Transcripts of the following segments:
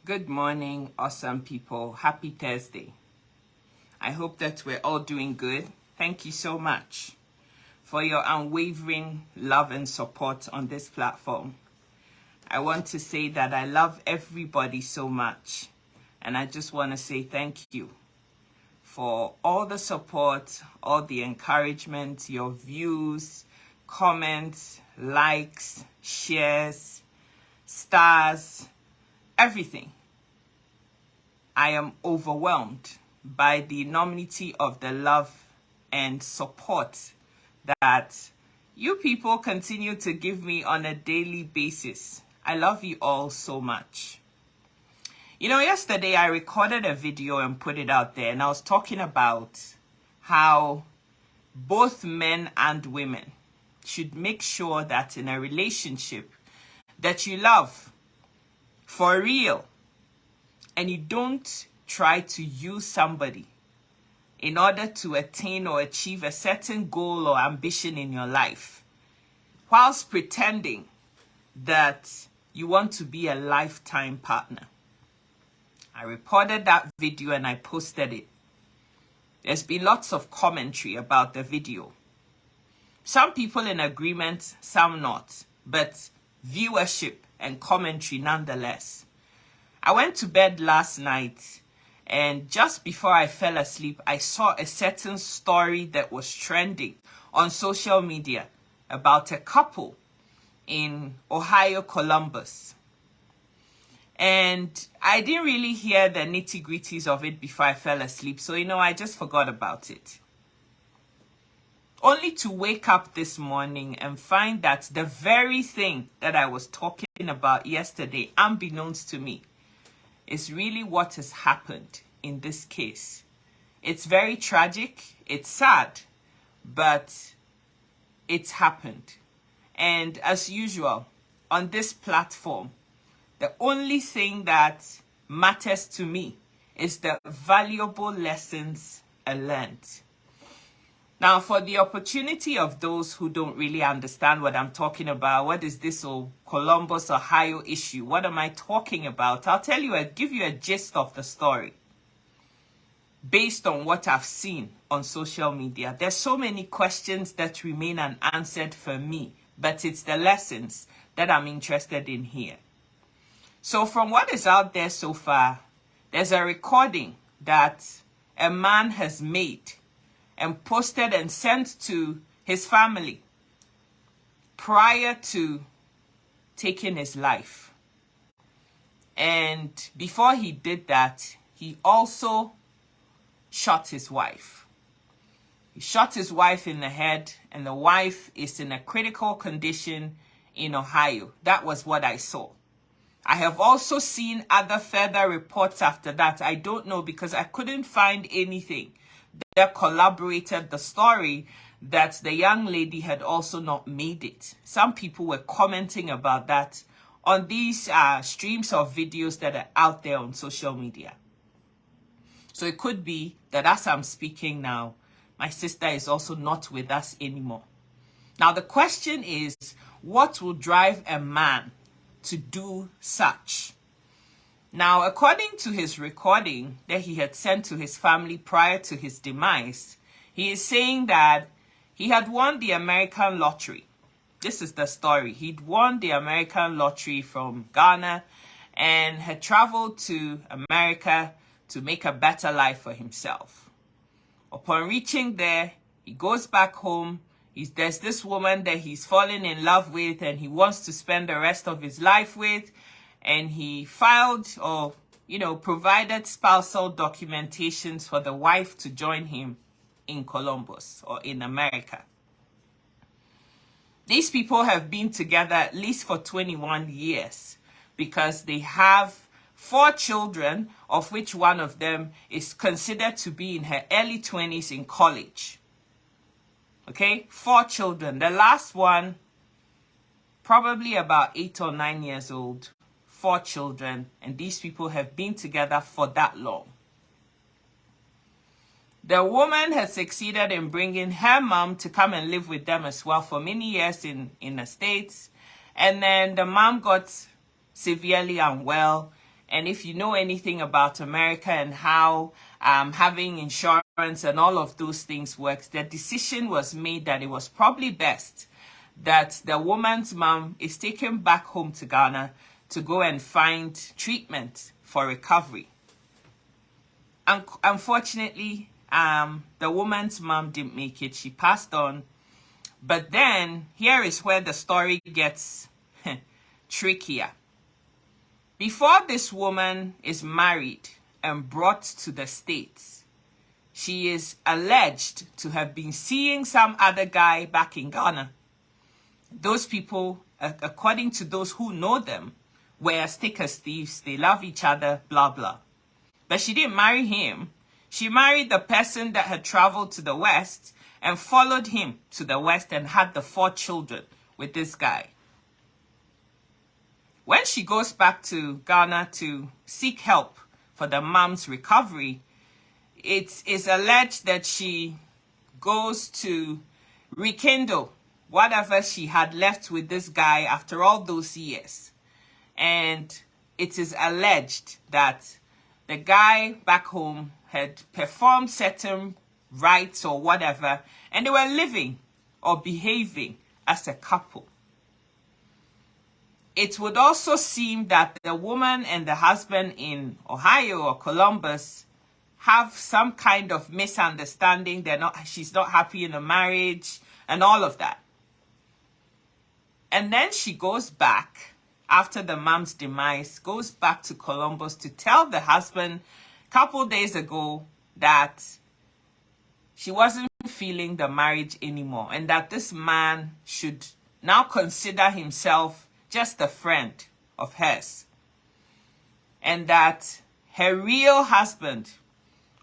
Good morning, awesome people. Happy Thursday. I hope that we're all doing good. Thank you so much for your unwavering love and support on this platform. I want to say that I love everybody so much, and I just want to say thank you for all the support, all the encouragement, your views, comments, likes, shares, stars, everything. I am overwhelmed by the enormity of the love and support that you people continue to give me on a daily basis. I love you all so much. You know, yesterday I recorded a video and put it out there, and I was talking about how both men and women should make sure that in a relationship that you love for real, and you don't try to use somebody in order to attain or achieve a certain goal or ambition in your life, whilst pretending that you want to be a lifetime partner. I reported that video and I posted it. There's been lots of commentary about the video. Some people in agreement, some not, but viewership and commentary nonetheless. I went to bed last night, and just before I fell asleep, I saw a certain story that was trending on social media about a couple in Ohio, Columbus. And I didn't really hear the nitty-gritties of it before I fell asleep, so I just forgot about it. Only to wake up this morning and find that the very thing that I was talking about yesterday, unbeknownst to me, is really what has happened in this case. It's very tragic, it's sad, but it's happened. And as usual, on this platform, the only thing that matters to me is the valuable lessons I learned. Now, for the opportunity of those who don't really understand what I'm talking about, what is this Columbus, Ohio issue? What am I talking about? I'll give you a gist of the story based on what I've seen on social media. There's so many questions that remain unanswered for me, but it's the lessons that I'm interested in here. So from what is out there so far, there's a recording that a man has made and posted and sent to his family prior to taking his life. And before he did that, he also shot his wife. He shot his wife in the head, and the wife is in a critical condition in Ohio. That was what I saw. I have also seen other further reports after that. I don't know, because I couldn't find anything that corroborated the story that the young lady had also not made it. Some people were commenting about that on these streams of videos that are out there on social media. So it could be that as I'm speaking now, my sister is also not with us anymore. Now the question is, what will drive a man to do such? Now, according to his recording that he had sent to his family prior to his demise, he is saying that he had won the American lottery. This is the story. He'd won the American lottery from Ghana and had traveled to America to make a better life for himself. Upon reaching there, he goes back home. There's this woman that he's fallen in love with and he wants to spend the rest of his life with. And he filed or, provided spousal documentations for the wife to join him in Columbus or in America. These people have been together at least for 21 years because they have 4 children, of which one of them is considered to be in her early 20s in college. Okay, 4 children. The last one, probably about 8 or 9 years old. 4 children, and these people have been together for that long. The woman has succeeded in bringing her mom to come and live with them as well for many years in the States. And then the mom got severely unwell And if you know anything about America and how having insurance and all of those things works, the decision was made that it was probably best that the woman's mom is taken back home to Ghana to go and find treatment for recovery. Unfortunately, the woman's mom didn't make it. She passed on. But then, here is where the story gets trickier. Before this woman is married and brought to the States, she is alleged to have been seeing some other guy back in Ghana. Those people, according to those who know them, were as thick as thieves. They love each other, blah, blah. But she didn't marry him. She married the person that had traveled to the West and followed him to the West and had the 4 children with this guy. When she goes back to Ghana to seek help for the mom's recovery, it is alleged that she goes to rekindle whatever she had left with this guy after all those years. And it is alleged that the guy back home had performed certain rites or whatever, and they were living or behaving as a couple. It would also seem that the woman and the husband in Ohio or Columbus have some kind of misunderstanding. She's not happy in the marriage and all of that. And then she goes back after the mom's demise, goes back to Columbus to tell the husband a couple days ago that she wasn't feeling the marriage anymore and that this man should now consider himself just a friend of hers, and that her real husband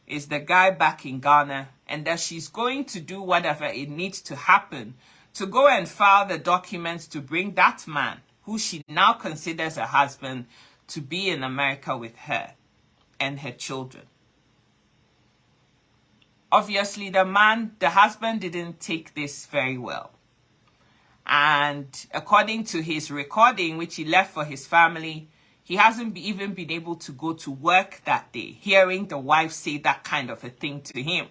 is the guy back in Ghana, and that she's going to do whatever it needs to happen to go and file the documents to bring that man, who she now considers a husband, to be in America with her and her children. Obviously, the husband didn't take this very well. And according to his recording, which he left for his family, he hasn't even been able to go to work that day, hearing the wife say that kind of a thing to him.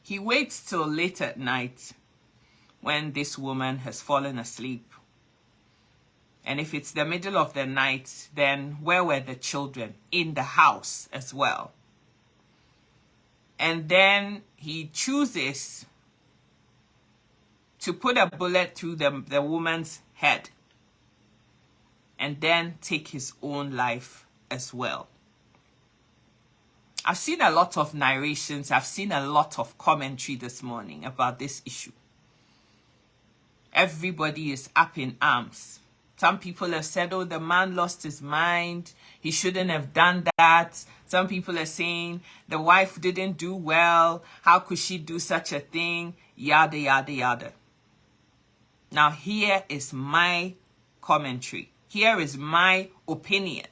He waits till late at night when this woman has fallen asleep. And if it's the middle of the night, then where were the children? In the house as well. And then he chooses to put a bullet through the woman's head and then take his own life as well. I've seen a lot of narrations. I've seen a lot of commentary this morning about this issue. Everybody is up in arms. Some people have said, oh, the man lost his mind. He shouldn't have done that. Some people are saying the wife didn't do well. How could she do such a thing? Yada, yada, yada. Now, here is my commentary. Here is my opinion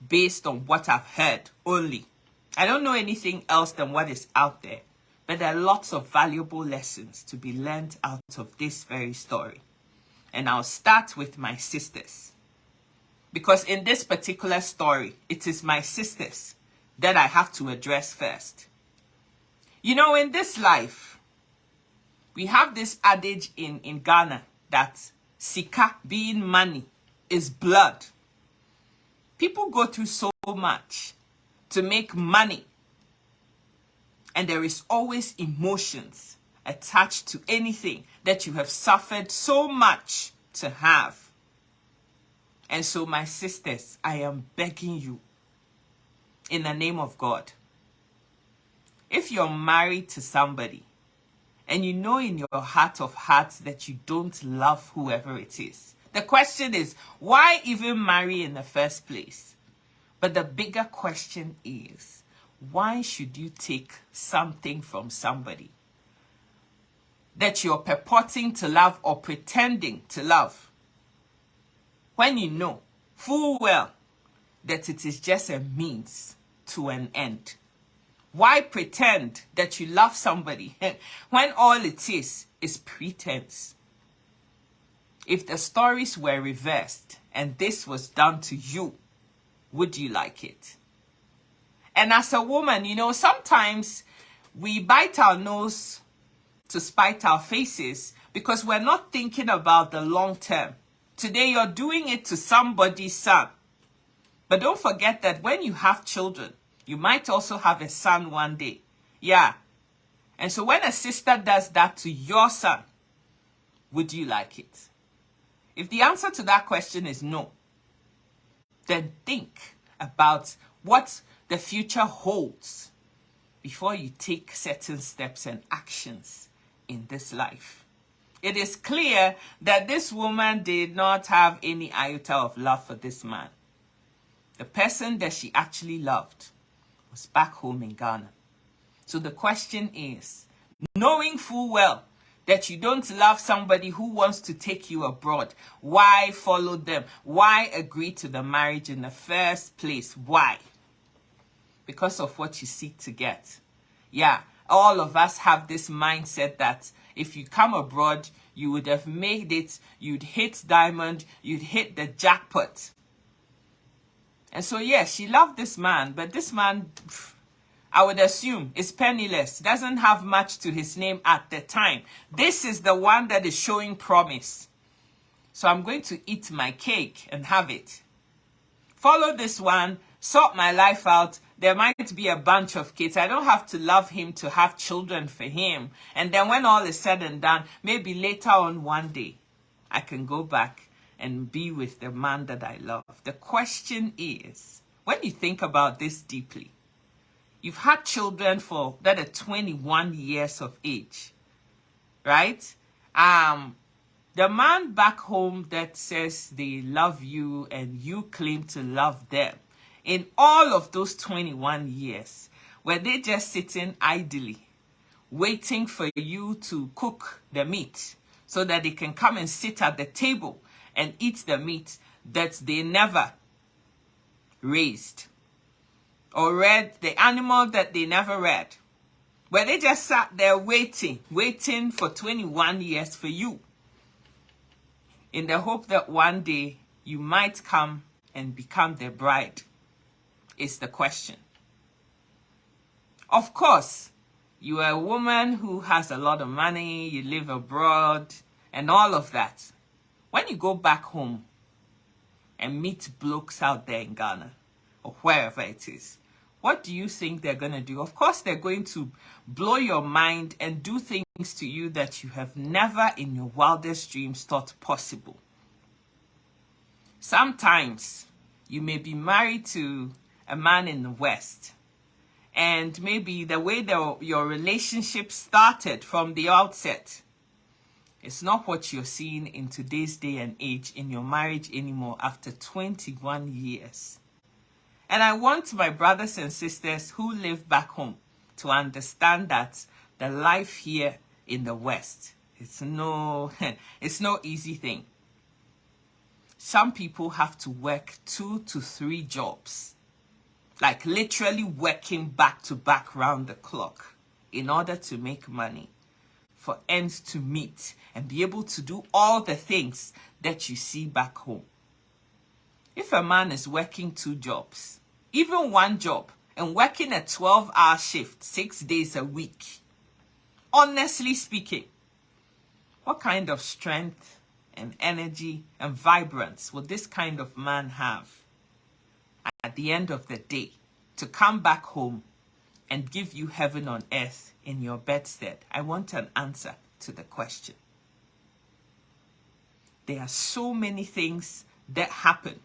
based on what I've heard only. I don't know anything else than what is out there, but there are lots of valuable lessons to be learned out of this very story. And I'll start with my sisters. Because in this particular story, it is my sisters that I have to address first. You know, in this life, we have this adage in Ghana that sika, being money, is blood. People go through so much to make money. And there is always emotions attached to anything that you have suffered so much to have. And so, my sisters, I am begging you, in the name of God, if you're married to somebody and you know in your heart of hearts that you don't love whoever it is, the question is, why even marry in the first place? But the bigger question is, why should you take something from somebody that you're purporting to love or pretending to love, when you know full well that it is just a means to an end? Why pretend that you love somebody when all it is pretense? If the stories were reversed and this was done to you, would you like it? And as a woman, you know, sometimes we bite our nose to spite our faces because we're not thinking about the long term. Today, you're doing it to somebody's son. But don't forget that when you have children, you might also have a son one day. Yeah. And so when a sister does that to your son, would you like it? If the answer to that question is no, then think about what the future holds before you take certain steps and actions in this life. It is clear that this woman did not have any iota of love for this man. The person that she actually loved was back home in Ghana. So the question is, knowing full well that you don't love somebody who wants to take you abroad, why follow them? Why agree to the marriage in the first place? Why? Because of what you seek to get. Yeah, all of us have this mindset that if you come abroad, you would have made it, you'd hit diamond, you'd hit the jackpot. And so, yes, she loved this man, but this man, I would assume, is penniless, doesn't have much to his name at the time. This is the one that is showing promise. So I'm going to eat my cake and have it. Follow this one, sort my life out. There might be a bunch of kids. I don't have to love him to have children for him. And then when all is said and done, maybe later on one day, I can go back and be with the man that I love. The question is, when you think about this deeply, you've had children for that are 21 years of age, right? The man back home that says they love you and you claim to love them, in all of those 21 years, were they just sitting idly, waiting for you to cook the meat so that they can come and sit at the table and eat the meat that they never raised or read, the animal that they never read? Where they just sat there waiting for 21 years for you, in the hope that one day you might come and become their bride, is the question. Of course, you are a woman who has a lot of money, you live abroad, and all of that. When you go back home and meet blokes out there in Ghana or wherever it is, what do you think they're going to do? Of course, they're going to blow your mind and do things to you that you have never in your wildest dreams thought possible. Sometimes you may be married to a man in the West, and maybe the way your relationship started from the outset, it's not what you're seeing in today's day and age in your marriage anymore after 21 years. And I want my brothers and sisters who live back home to understand that the life here in the West, it's no easy thing. Some people have to work 2 to 3 jobs, like literally working back to back round the clock in order to make money, for ends to meet and be able to do all the things that you see back home. If a man is working 2 jobs, even 1 job, and working a 12-hour shift 6 days a week, honestly speaking, what kind of strength and energy and vibrance will this kind of man have at the end of the day to come back home and give you heaven on earth in your bedstead? I want an answer to the question. There are so many things that happen.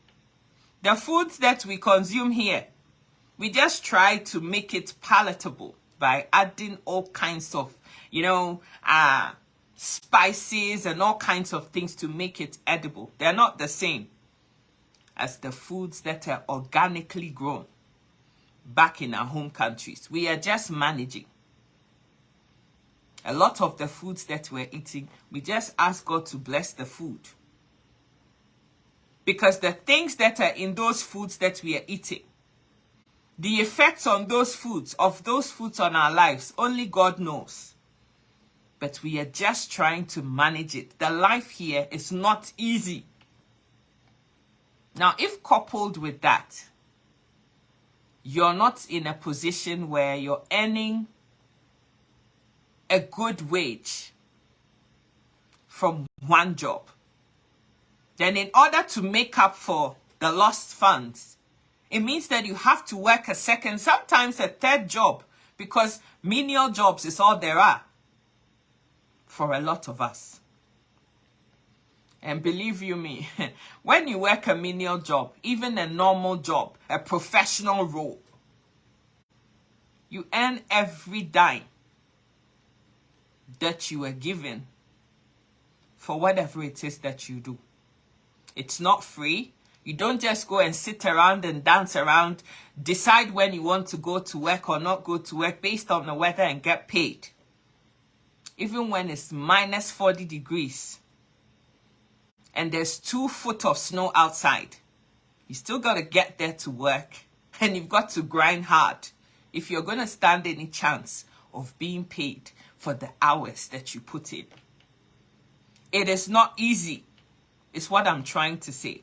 The foods that we consume here, we just try to make it palatable by adding all kinds of, spices and all kinds of things to make it edible. They're not the same as the foods that are organically grown back in our home countries. We are just managing. A lot of the foods that we're eating, we just ask God to bless the food. Because the things that are in those foods that we are eating, the effects on those foods, of those foods on our lives, only God knows. but we are just trying to manage it. The life here is not easy. Now, if coupled with that, you're not in a position where you're earning a good wage from one job, then in order to make up for the lost funds, it means that you have to work a second, sometimes a third job, because menial jobs is all there are for a lot of us. And believe you me, when you work a menial job, even a normal job, a professional role, you earn every dime that you are given for whatever it is that you do. It's not free. You don't just go and sit around and dance around, decide when you want to go to work or not go to work based on the weather and get paid. Even when it's minus 40 degrees and there's 2 foot of snow outside, you still got to get there to work, and you've got to grind hard if you're going to stand any chance of being paid for the hours that you put in. It is not easy, is what I'm trying to say.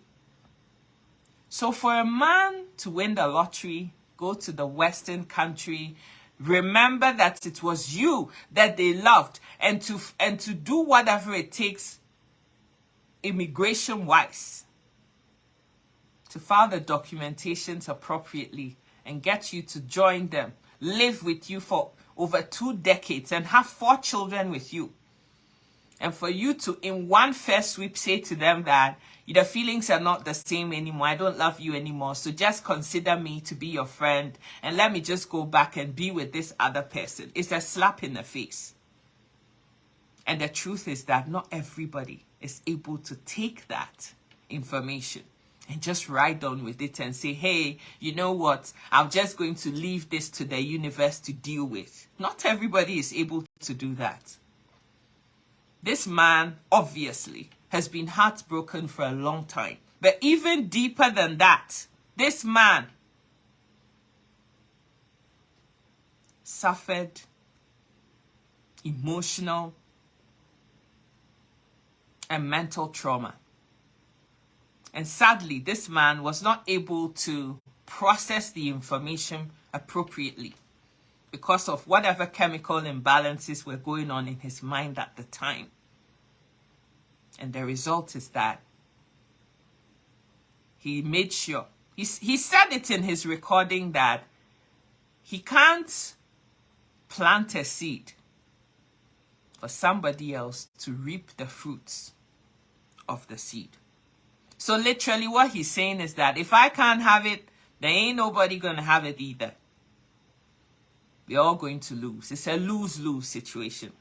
So for a man to win the lottery, go to the Western country, remember that it was you that they loved, and to do whatever it takes immigration-wise to file the documentations appropriately and get you to join them, live with you for over 2 decades and have 4 children with you. And for you to, in one fair sweep, say to them that the feelings are not the same anymore, I don't love you anymore, so just consider me to be your friend and let me just go back and be with this other person. It's a slap in the face. And the truth is that not everybody is able to take that information and just ride on with it and say, hey, you know what, I'm just going to leave this to the universe to deal with. Not everybody is able to do that. This man, obviously, has been heartbroken for a long time. But even deeper than that, this man suffered emotional and mental trauma. And sadly, this man was not able to process the information appropriately because of whatever chemical imbalances were going on in his mind at the time. And the result is that he made sure, he said it in his recording that he can't plant a seed for somebody else to reap the fruits of the seed. So literally what he's saying is that if I can't have it, there ain't nobody going to have it either. We're all going to lose. It's a lose-lose situation.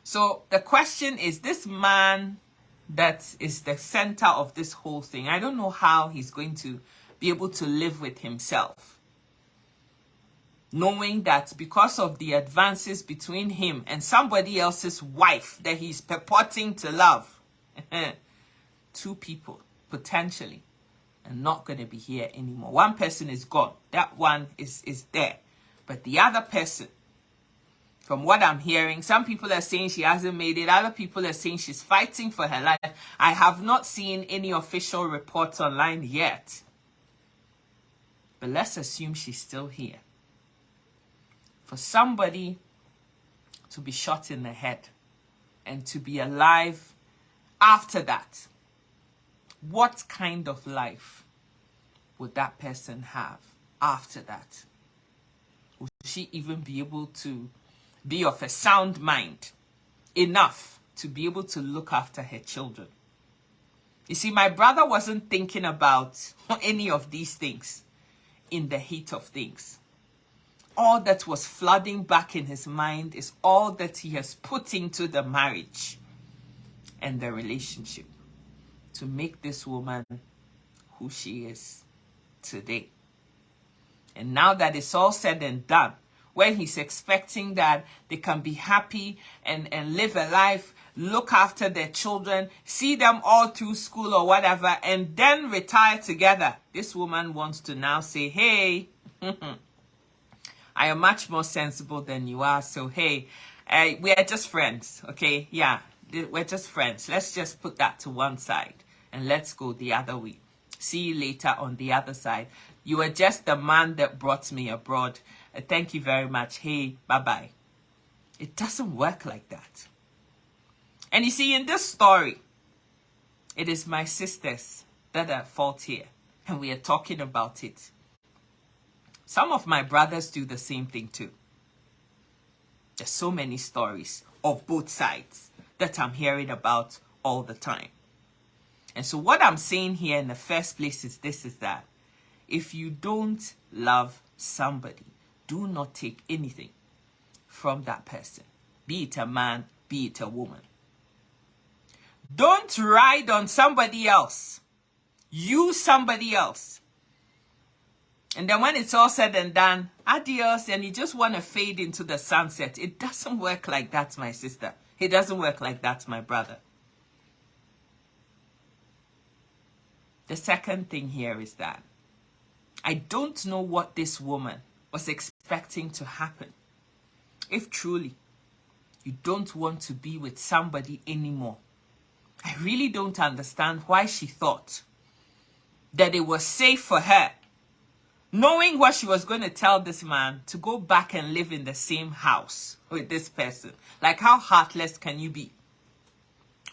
So the question is, this man that is the center of this whole thing, I don't know how he's going to be able to live with himself, knowing that because of the advances between him and somebody else's wife that he's purporting to love, 2 people potentially are not going to be here anymore. One person is gone. That one is there. But the other person, from what I'm hearing, some people are saying she hasn't made it. Other people are saying she's fighting for her life. I have not seen any official reports online yet. But let's assume she's still here. For somebody to be shot in the head and to be alive after that, what kind of life would that person have after that? Would she even be able to be of a sound mind enough to be able to look after her children? You see, my brother wasn't thinking about any of these things in the heat of things. All that was flooding back in his mind is all that he has put into the marriage and the relationship to make this woman who she is today. And now that it's all said and done, when he's expecting that they can be happy and live a life, look after their children, see them all through school or whatever, and then retire together, this woman wants to now say, hey, I am much more sensible than you are, so hey, We are just friends, okay? Yeah, we're just friends. Let's just put that to one side and let's go the other way. See you later on the other side. You were just the man that brought me abroad. Thank you very much. Hey, bye-bye. It doesn't work like that. And you see, in this story, it is my sisters that are at fault here. And we are talking about it. Some of my brothers do the same thing too. There's so many stories of both sides that I'm hearing about all the time. And so what I'm saying here in the first place is this, is that if you don't love somebody, do not take anything from that person. Be it a man, be it a woman. Don't ride on somebody else. Use somebody else. And then when it's all said and done, adios, and you just want to fade into the sunset. It doesn't work like that, my sister. It doesn't work like that, my brother. The second thing here is that I don't know what this woman was expecting to happen. If truly you don't want to be with somebody anymore, I really don't understand why she thought that it was safe for her, knowing what she was going to tell this man, to go back and live in the same house with this person. Like, how heartless can you be?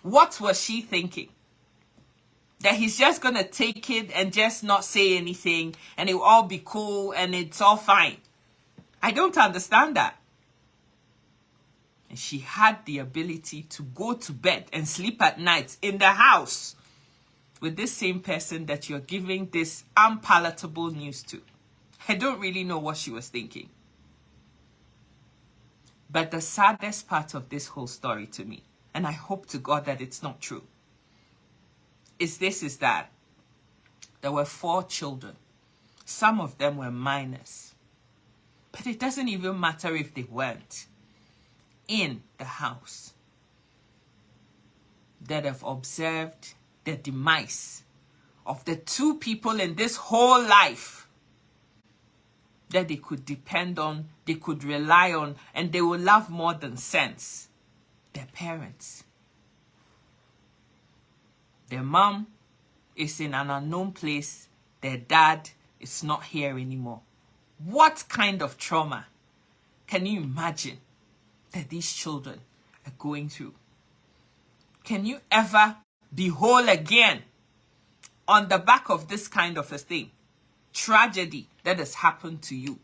What was she thinking? That he's just going to take it and just not say anything and it will all be cool and it's all fine. I don't understand that. And she had the ability to go to bed and sleep at night in the house with this same person that you're giving this unpalatable news to. I don't really know what she was thinking. But the saddest part of this whole story to me, and I hope to God that it's not true, is that there were 4 children. Some of them were minors. But it doesn't even matter if they weren't in the house that have observed the demise of the 2 people in this whole life that they could depend on, they could rely on, and they will love more than sense. Their parents. Their mom is in an unknown place. Their dad is not here anymore. What kind of trauma can you imagine that these children are going through? Can you ever be whole again on the back of this kind of a thing? Tragedy that has happened to you.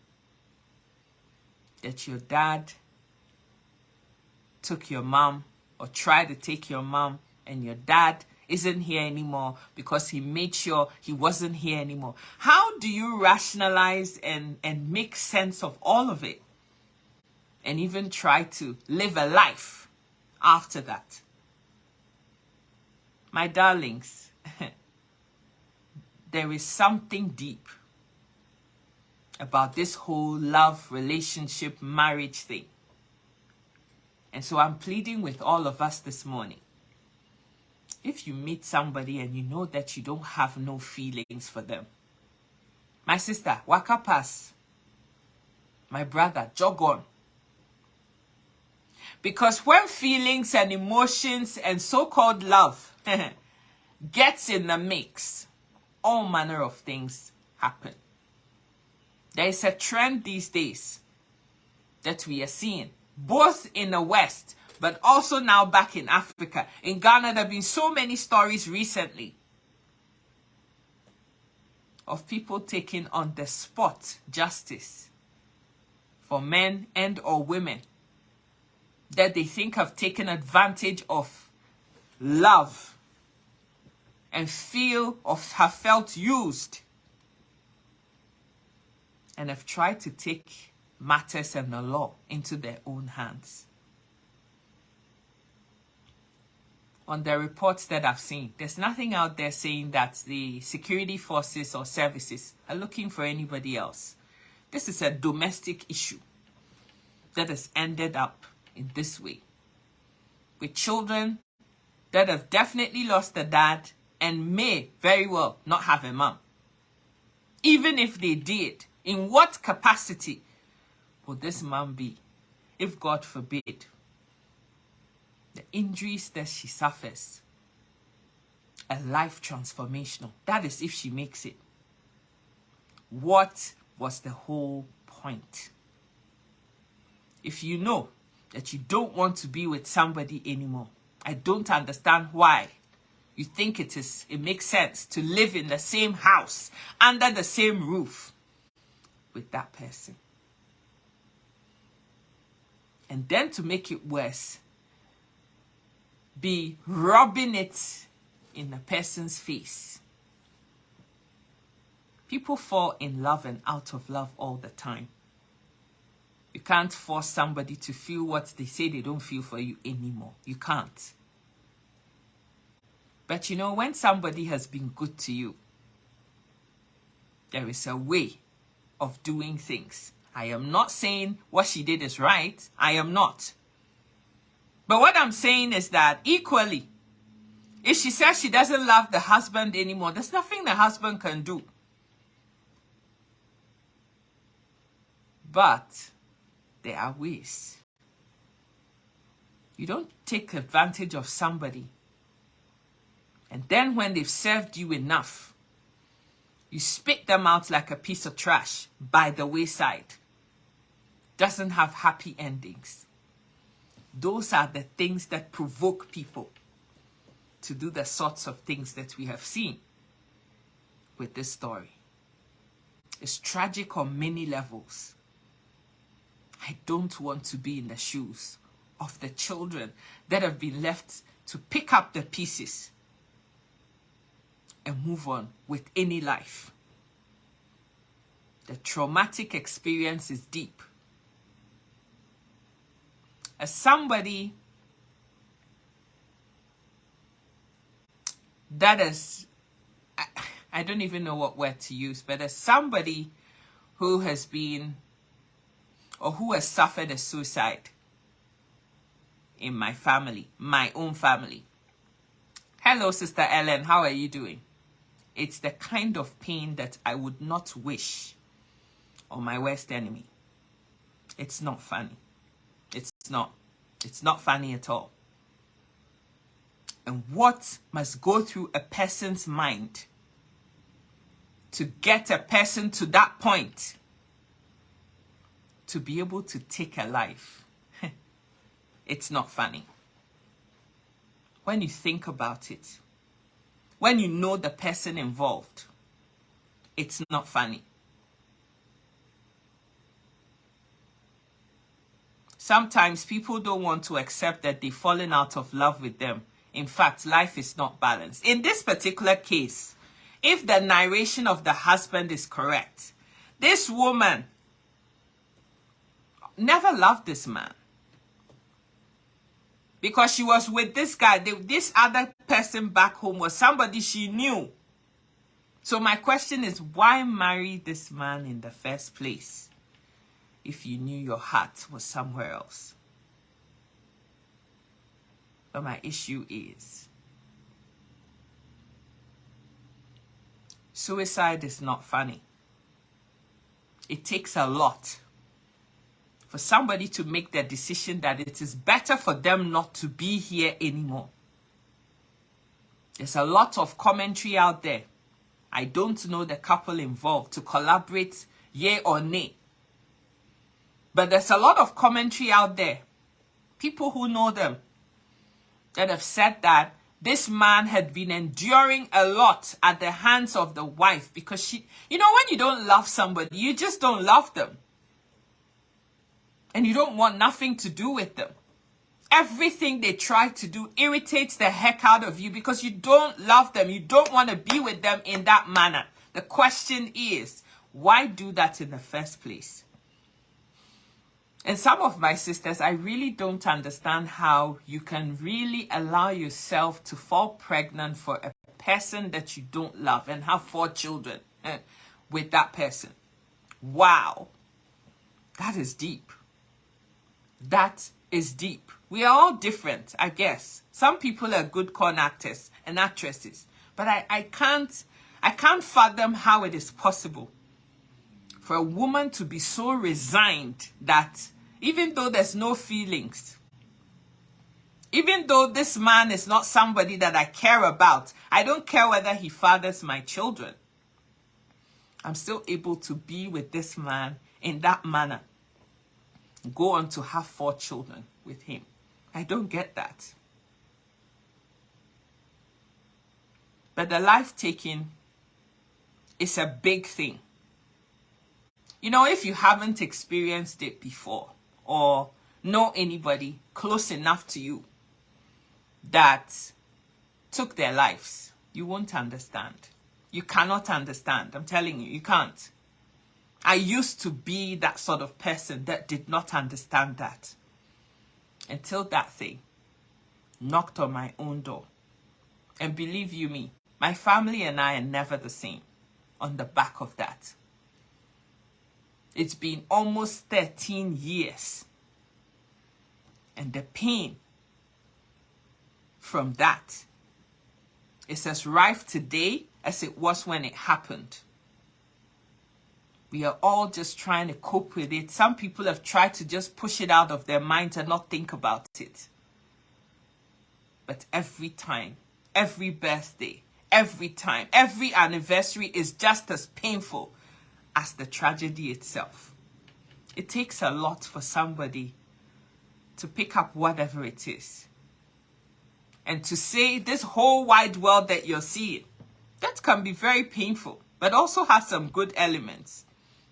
That your dad took your mom or tried to take your mom, and your dad isn't here anymore because he made sure he wasn't here anymore. How do you rationalize and make sense of all of it? And even try to live a life after that? My darlings, there is something deep about this whole love, relationship, marriage thing. And so I'm pleading with all of us this morning. If you meet somebody and you know that you don't have no feelings for them, my sister, waka pass. My brother, jog on. Because when feelings and emotions and so-called love gets in the mix, all manner of things happen. There is a trend these days that we are seeing, both in the West, but also now back in Africa. In Ghana, there have been so many stories recently of people taking on the spot justice for men and or women that they think have taken advantage of love and feel or have felt used, and have tried to take matters and the law into their own hands. On the reports that I've seen, there's nothing out there saying that the security forces or services are looking for anybody else. This is a domestic issue that has ended up in this way, with children that have definitely lost a dad and may very well not have a mom. Even if they did, in what capacity would this mom be if, God forbid, the injuries that she suffers, a life transformational. That is if she makes it. What was the whole point? If you know that you don't want to be with somebody anymore, I don't understand why you think it makes sense to live in the same house, under the same roof with that person. And then to make it worse, be rubbing it in a person's face. People fall in love and out of love all the time. You can't force somebody to feel what they say they don't feel for you anymore. You can't. But you know, when somebody has been good to you, there is a way of doing things. I am not saying what she did is right. I am not. But what I'm saying is that equally, if she says she doesn't love the husband anymore, there's nothing the husband can do. But there are ways. You don't take advantage of somebody, and then when they've served you enough, you spit them out like a piece of trash by the wayside. Doesn't have happy endings. Those are the things that provoke people to do the sorts of things that we have seen with this story. It's tragic on many levels. I don't want to be in the shoes of the children that have been left to pick up the pieces and move on with any life. The traumatic experience is deep. As somebody that is, I don't even know what word to use, but as somebody who has been or who has suffered a suicide in my family, my own family. Hello, Sister Ellen, how are you doing? It's the kind of pain that I would not wish on my worst enemy. It's not funny. It's not funny at all. And what must go through a person's mind to get a person to that point to be able to take a life? It's not funny. When you think about it, when you know the person involved, it's not funny. Sometimes people don't want to accept that they've fallen out of love with them. In fact, life is not balanced. In this particular case, if the narration of the husband is correct, this woman never loved this man. Because she was with this guy. This other person back home was somebody she knew. So my question is, why marry this man in the first place if you knew your heart was somewhere else? But my issue is, suicide is not funny. It takes a lot for somebody to make the decision that it is better for them not to be here anymore. There's a lot of commentary out there. I don't know the couple involved to collaborate, yay or nay. But there's a lot of commentary out there. People who know them that have said that this man had been enduring a lot at the hands of the wife because she, you know, when you don't love somebody, you just don't love them. And you don't want nothing to do with them. Everything they try to do irritates the heck out of you because you don't love them. You don't want to be with them in that manner. The question is, why do that in the first place? And some of my sisters, I really don't understand how you can really allow yourself to fall pregnant for a person that you don't love and have 4 children with that person. Wow. That is deep. That is deep. We are all different, I guess. Some people are good con actors and actresses, but I can't fathom how it is possible for a woman to be so resigned that even though there's no feelings, Even though this man is not somebody that I care about, I don't care whether he fathers my children. I'm still able to be with this man in that manner. Go on to have 4 children with him. I don't get that. But the life taking is a big thing. You know, if you haven't experienced it before or know anybody close enough to you that took their lives, you won't understand. You cannot understand. I'm telling you, you can't. I used to be that sort of person that did not understand that until that thing knocked on my own door. And believe you me, my family and I are never the same on the back of that. It's been almost 13 years. And the pain from that is as rife today as it was when it happened. We are all just trying to cope with it. Some people have tried to just push it out of their minds and not think about it. But every time, every birthday, every time, every anniversary is just as painful as the tragedy itself. It takes a lot for somebody to pick up whatever it is and to say this whole wide world that you're seeing, that can be very painful, but also has some good elements.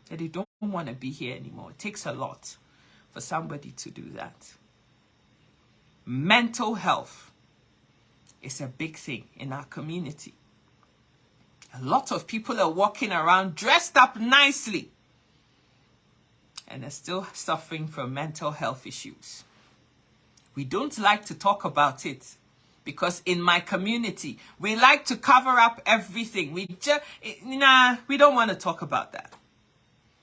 That they don't want to be here anymore. It takes a lot for somebody to do that. Mental health is a big thing in our community. A lot of people are walking around dressed up nicely and are still suffering from mental health issues. We don't like to talk about it because in my community, we like to cover up everything. We don't want to talk about that.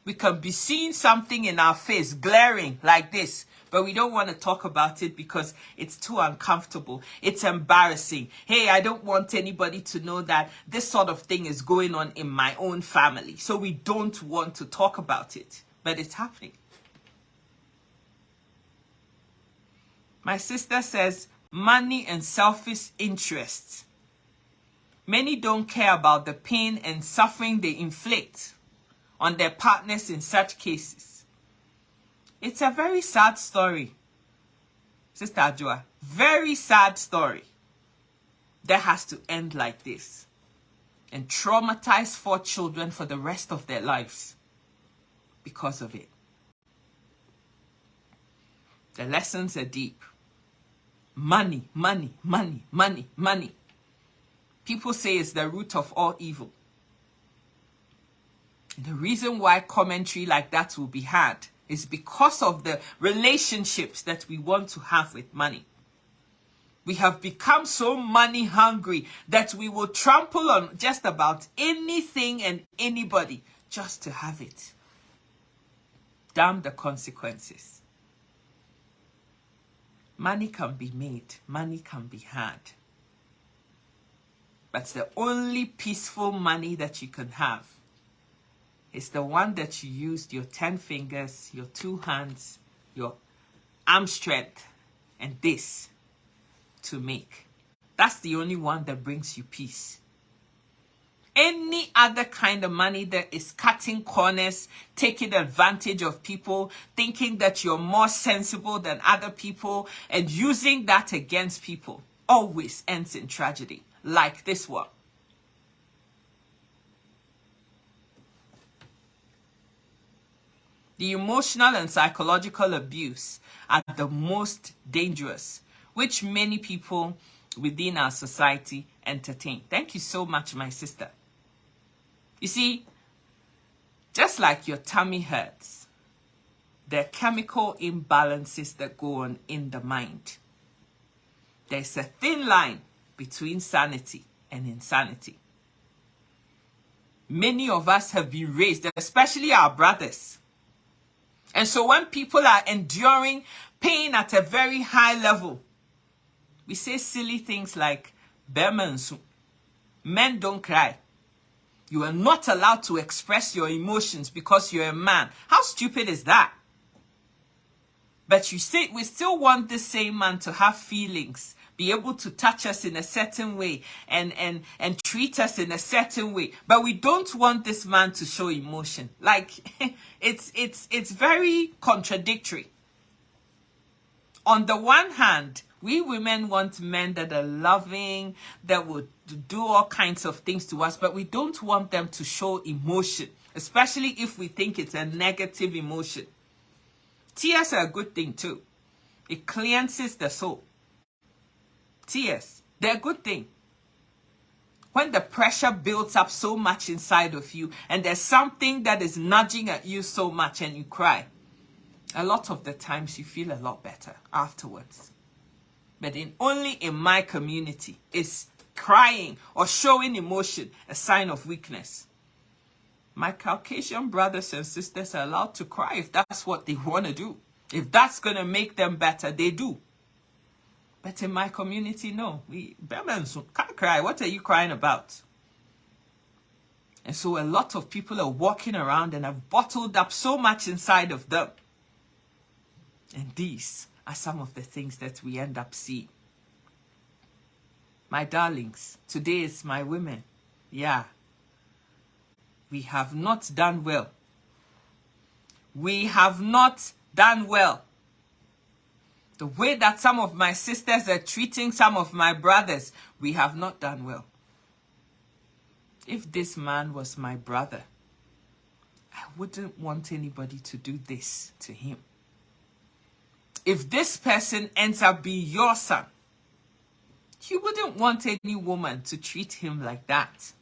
We can be seeing something in our face, glaring like this, but we don't want to talk about it because it's too uncomfortable. It's embarrassing. Hey, I don't want anybody to know that this sort of thing is going on in my own family. So we don't want to talk about it, but it's happening. My sister says, money and selfish interests. Many don't care about the pain and suffering they inflict on their partners in such cases. It's a very sad story, Sister Ajua. Very sad story that has to end like this and traumatize 4 children for the rest of their lives because of it. The lessons are deep. Money, money, money, money, money. People say it's the root of all evil. The reason why commentary like that will be had is because of the relationships that we want to have with money. We have become so money hungry that we will trample on just about anything and anybody just to have it. Damn the consequences. Money can be made, money can be had. But the only peaceful money that you can have is the one that you used your 10 fingers, your 2 hands, your arm strength, and this to make. That's the only one that brings you peace. Any other kind of money that is cutting corners, taking advantage of people, thinking that you're more sensible than other people, and using that against people, always ends in tragedy, like this one. The emotional and psychological abuse are the most dangerous, which many people within our society entertain. Thank you so much, my sister. You see, just like your tummy hurts, there are chemical imbalances that go on in the mind. There's a thin line between sanity and insanity. Many of us have been raised, especially our brothers. And so when people are enduring pain at a very high level, we say silly things like, men don't cry. You are not allowed to express your emotions because you're a man. How stupid is that? But you see, we still want the same man to have feelings, be able to touch us in a certain way and treat us in a certain way. But we don't want this man to show emotion. Like, it's very contradictory. On the one hand, we women want men that are loving, that would do all kinds of things to us, but we don't want them to show emotion, especially if we think it's a negative emotion. Tears are a good thing too. It cleanses the soul. Tears, they're a good thing. When the pressure builds up so much inside of you and there's something that is nudging at you so much and you cry, a lot of the times you feel a lot better afterwards. But only in my community is crying or showing emotion a sign of weakness. My Caucasian brothers and sisters are allowed to cry if that's what they want to do. If that's going to make them better, they do. But in my community, no. We can't cry. What are you crying about? And so a lot of people are walking around and have bottled up so much inside of them. And these are some of the things that we end up seeing. My darlings, today is my women. Yeah. We have not done well. We have not done well. The way that some of my sisters are treating some of my brothers, we have not done well. If this man was my brother, I wouldn't want anybody to do this to him. If this person ends up being your son, you wouldn't want any woman to treat him like that.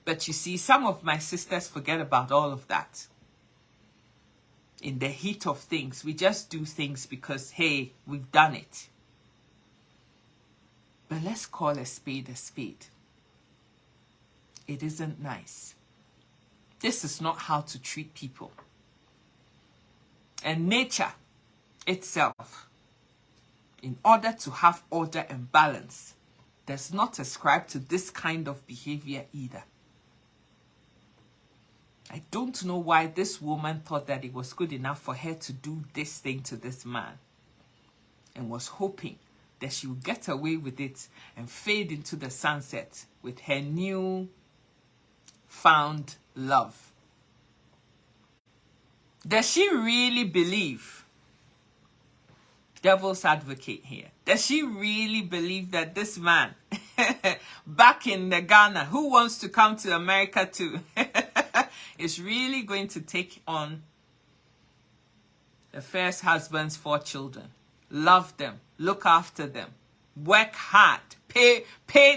But you see, some of my sisters forget about all of that. In the heat of things, we just do things because, hey, we've done it. But let's call a spade a spade. It isn't nice. This is not how to treat people. And nature itself, in order to have order and balance, does not ascribe to this kind of behavior either. I don't know why this woman thought that it was good enough for her to do this thing to this man and was hoping that she would get away with it and fade into the sunset with her new found love. Does she really believe, devil's advocate here, does she really believe that this man back in the Ghana who wants to come to America too is really going to take on the first husband's 4 children, love them, look after them, work hard, pay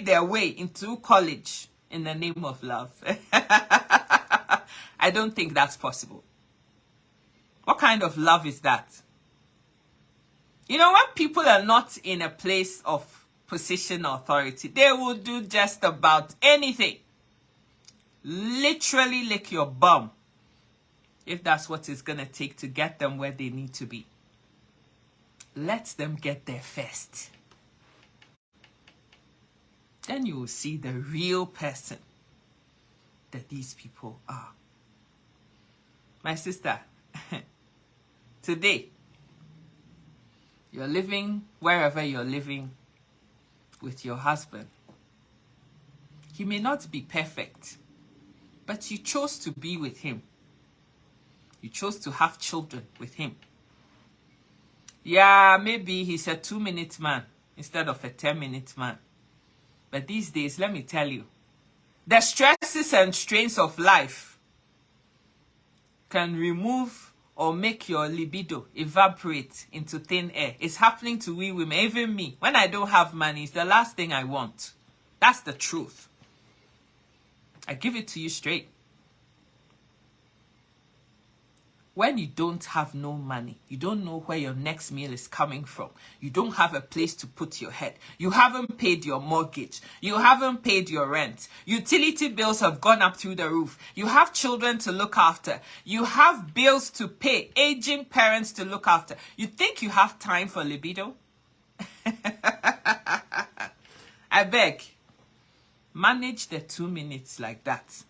their way into college in the name of love? I don't think that's possible. What kind of love is that? You know, when people are not in a place of position or authority, they will do just about anything. Literally lick your bum if that's what it's going to take to get them where they need to be. Let them get there first. Then you will see the real person that these people are. My sister, today, you're living wherever you're living with your husband. He may not be perfect, but you chose to be with him. You chose to have children with him. Yeah, maybe he's a 2-minute man instead of a 10-minute man. But these days, let me tell you, the stresses and strains of life can remove or make your libido evaporate into thin air. It's happening to we women, even me. When I don't have money, it's the last thing I want. That's the truth. I give it to you straight. When you don't have no money, you don't know where your next meal is coming from. You don't have a place to put your head. You haven't paid your mortgage. You haven't paid your rent. Utility bills have gone up through the roof. You have children to look after. You have bills to pay, aging parents to look after. You think you have time for libido? I beg, manage the 2 minutes like that.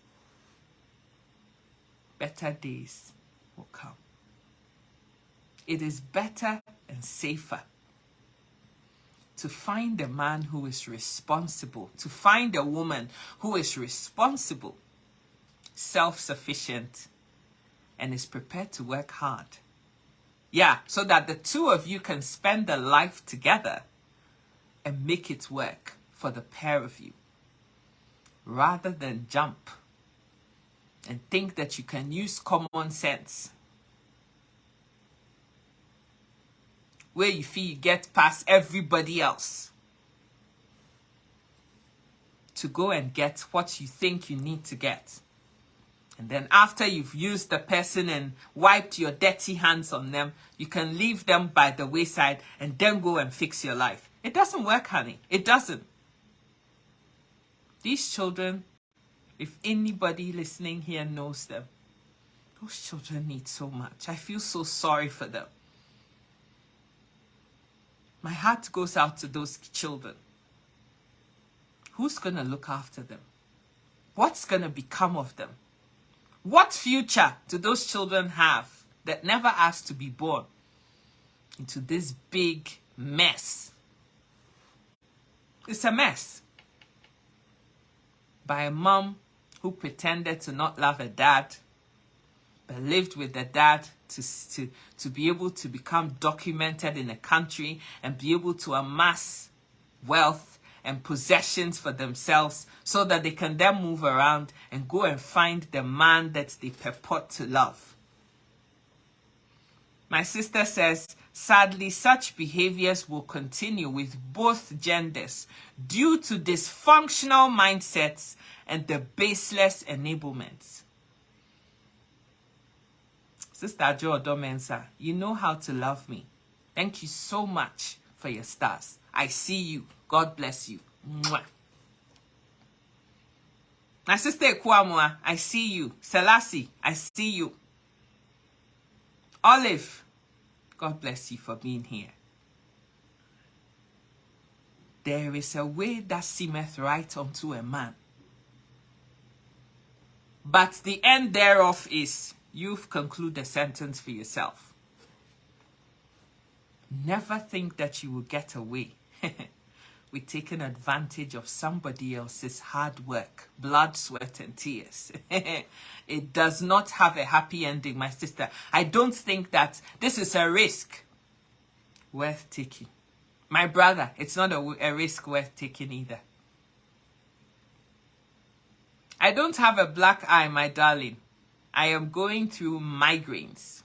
Better days will come. It is better and safer to find a man who is responsible, to find a woman who is responsible, self-sufficient, and is prepared to work hard. Yeah, so that the two of you can spend a life together and make it work for the pair of you, rather than jump and think that you can use common sense, where you feel you get past everybody else to go and get what you think you need to get. And then after you've used the person and wiped your dirty hands on them, you can leave them by the wayside and then go and fix your life. It doesn't work, honey. It doesn't. These children, if anybody listening here knows them, those children need so much. I feel so sorry for them. My heart goes out to those children. Who's going to look after them? What's going to become of them? What future do those children have that never asked to be born into this big mess? It's a mess. By a mom who pretended to not love her dad, but lived with the dad to be able to become documented in a country and be able to amass wealth and possessions for themselves so that they can then move around and go and find the man that they purport to love. My sister says, sadly, such behaviors will continue with both genders due to dysfunctional mindsets and the baseless enablements. Sister Jo Odomensa, you know how to love me. Thank you so much for your stars. I see you. God bless you. Mwah. My sister Ekwamwa, I see you. Selassie, I see you. Olive, God bless you for being here. There is a way that seemeth right unto a man, but the end thereof is, you've concluded the sentence for yourself. Never think that you will get away with taking advantage of somebody else's hard work, blood, sweat, and tears. It does not have a happy ending, my sister. I don't think that this is a risk worth taking. My brother, it's not a risk worth taking either. I don't have a black eye, my darling. I am going through migraines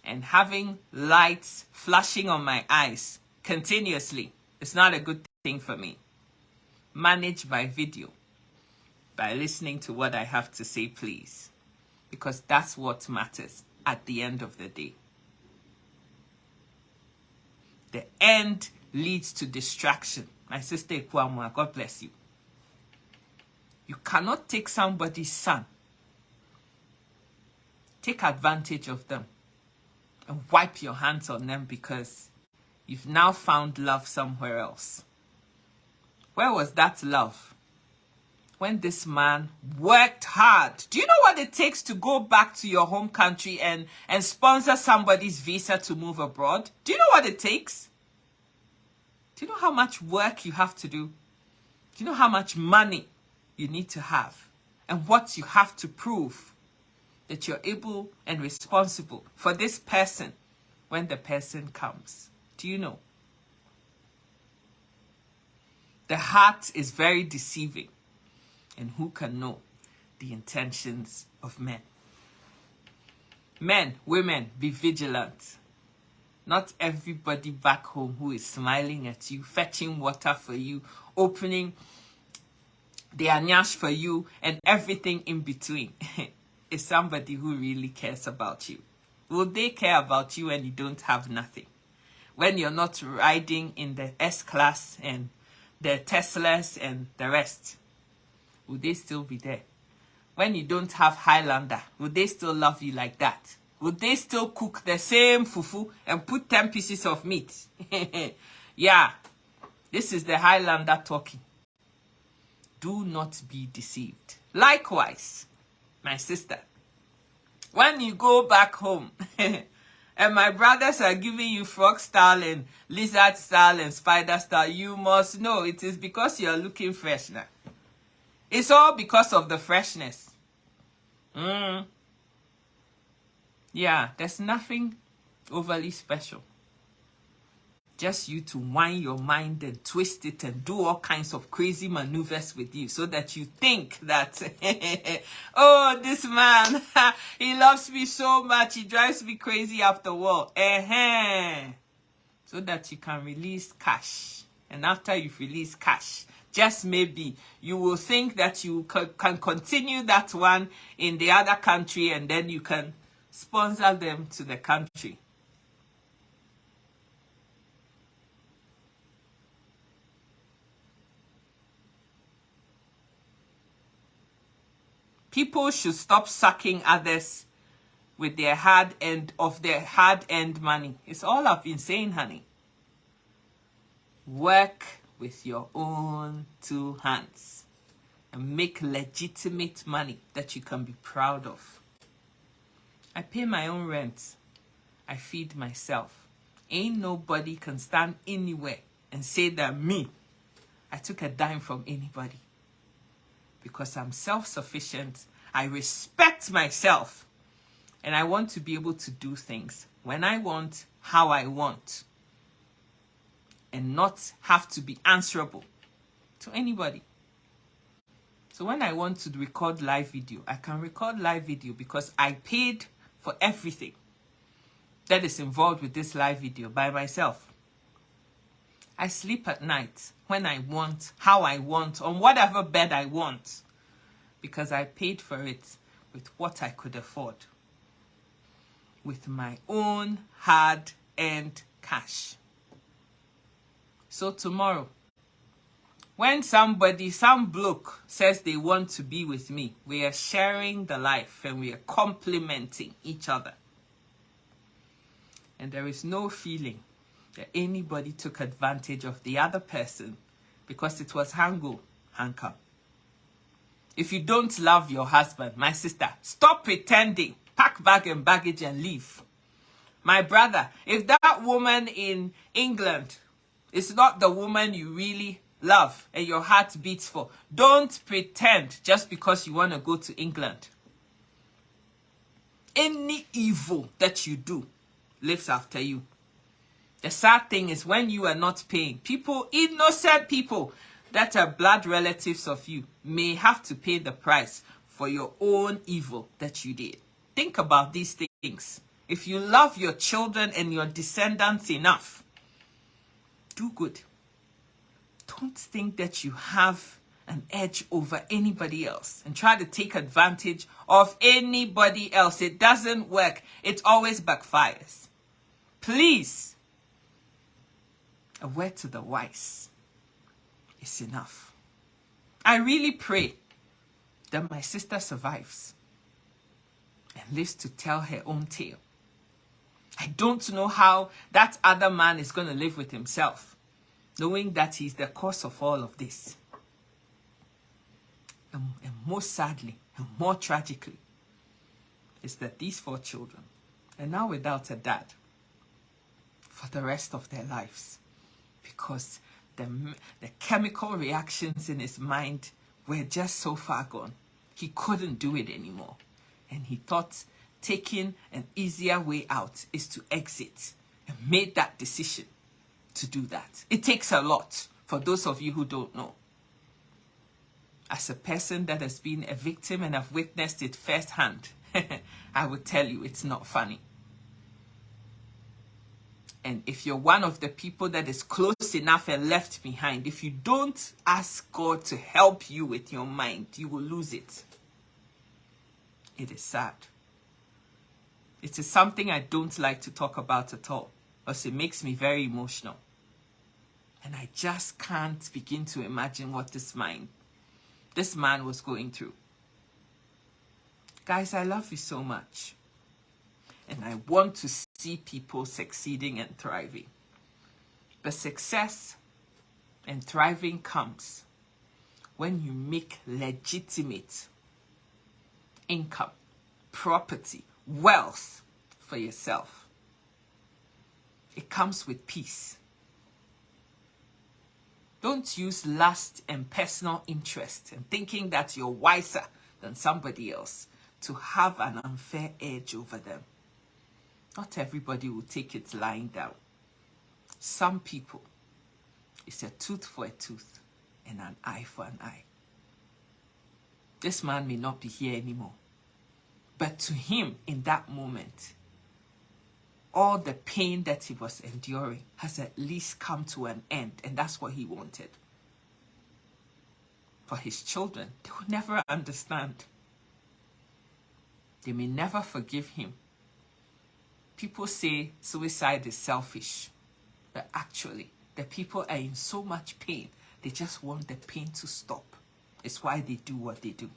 and having lights flashing on my eyes continuously. It's not a good thing for me. Manage my video by listening to what I have to say, please, because that's what matters at the end of the day. The end leads to distraction. My sister Ekwamwa, God bless you. You cannot take somebody's son, take advantage of them, and wipe your hands on them because you've now found love somewhere else. Where was that love when this man worked hard? Do you know what it takes to go back to your home country and sponsor somebody's visa to move abroad? Do you know what it takes? Do you know how much work you have to do? Do you know how much money you need to have? And what you have to prove that you're able and responsible for this person when the person comes? Do you know? The heart is very deceiving, and who can know the intentions of men? Men, women, be vigilant. Not everybody back home who is smiling at you, fetching water for you, opening their nyash for you, and everything in between is somebody who really cares about you. Will they care about you when you don't have nothing? When you're not riding in the S-Class and the Teslas and the rest? Will they still be there? When you don't have Highlander, will they still love you like that? Would they still cook the same fufu and put 10 pieces of meat? Yeah, this is the Highlander talking. Do not be deceived. Likewise, my sister, when you go back home and my brothers are giving you frog style and lizard style and spider style, you must know it is because you are looking fresh now. It's all because of the freshness. Yeah, there's nothing overly special. Just you to wind your mind and twist it and do all kinds of crazy maneuvers with you so that you think that, oh, this man, he loves me so much, he drives me crazy after all. So that you can release cash. And after you've released cash, just maybe you will think that you can continue that one in the other country, and then you can sponsor them to the country. People should stop sucking others with their hard-earned money. It's all I've been saying, honey. Work with your own two hands and make legitimate money that you can be proud of. I pay my own rent. I feed myself. Ain't nobody can stand anywhere and say that I took a dime from anybody. Because I'm self-sufficient, I respect myself, and I want to be able to do things when I want, how I want, and not have to be answerable to anybody. So when I want to record live video, I can record live video because I paid for everything that is involved with this live video by myself. I sleep at night when I want, how I want, on whatever bed I want, because I paid for it with what I could afford, with my own hard-earned cash. So tomorrow, when some bloke says they want to be with me, we are sharing the life and we are complementing each other. And there is no feeling that anybody took advantage of the other person because it was hanker. If you don't love your husband, my sister, stop pretending. Pack bag and baggage and leave. My brother, if that woman in England is not the woman you really love and your heart beats for, don't pretend just because you want to go to England. Any evil that you do lives after you. The sad thing is when you are not paying, people, innocent people that are blood relatives of you, may have to pay the price for your own evil that you did. Think about these things. If you love your children and your descendants enough, do good. Don't think that you have an edge over anybody else and try to take advantage of anybody else. It doesn't work. It always backfires. Please, a word to the wise is enough. I really pray that my sister survives and lives to tell her own tale. I don't know how that other man is going to live with himself, knowing that he's the cause of all of this. And most sadly, and more tragically, is that these 4 children are now without a dad for the rest of their lives, because the chemical reactions in his mind were just so far gone. He couldn't do it anymore. And he thought taking an easier way out is to exit, and made that decision to do that. It takes a lot, for those of you who don't know. As a person that has been a victim and have witnessed it firsthand, I would tell you it's not funny. And if you're one of the people that is close enough and left behind, if you don't ask God to help you with your mind, you will lose it. It is sad. It is something I don't like to talk about at all, because it makes me very emotional. And I just can't begin to imagine what this man was going through. Guys, I love you so much. And I want to see people succeeding and thriving. But success and thriving comes when you make legitimate income, property, wealth for yourself. it comes with peace. Don't use lust and personal interest and thinking that you're wiser than somebody else to have an unfair edge over them. Not everybody will take it lying down. Some people, it's a tooth for a tooth and an eye for an eye. This man may not be here anymore, but to him in that moment, all the pain that he was enduring has at least come to an end, and that's what he wanted. For his children, they will never understand. They may never forgive him. People say suicide is selfish, but actually, the people are in so much pain, they just want the pain to stop. It's why they do what they do.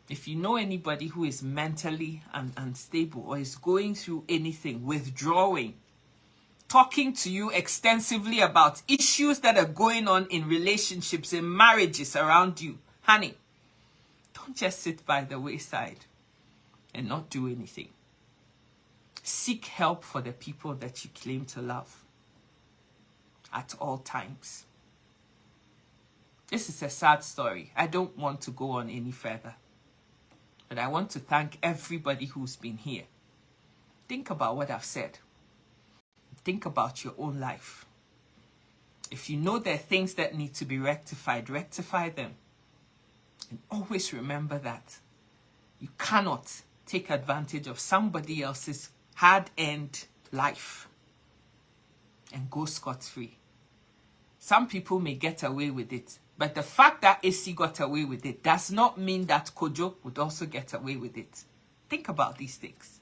If you know anybody who is mentally unstable or is going through anything, withdrawing, talking to you extensively about issues that are going on in relationships and marriages around you, honey, don't just sit by the wayside and not do anything. Seek help for the people that you claim to love at all times. This is a sad story. I don't want to go on any further. But I want to thank everybody who's been here. Think about what I've said. Think about your own life. If you know there are things that need to be rectified, rectify them. And always remember that you cannot take advantage of somebody else's hard-earned life and go scot-free. Some people may get away with it, but the fact that AC got away with it does not mean that Kojo would also get away with it. Think about these things.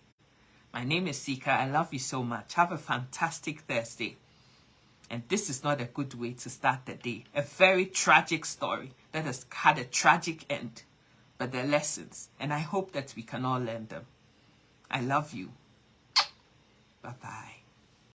My name is Sika. I love you so much. Have a fantastic Thursday. And this is not a good way to start the day. A very tragic story that has had a tragic end. But they're lessons. And I hope that we can all learn them. I love you. Bye-bye.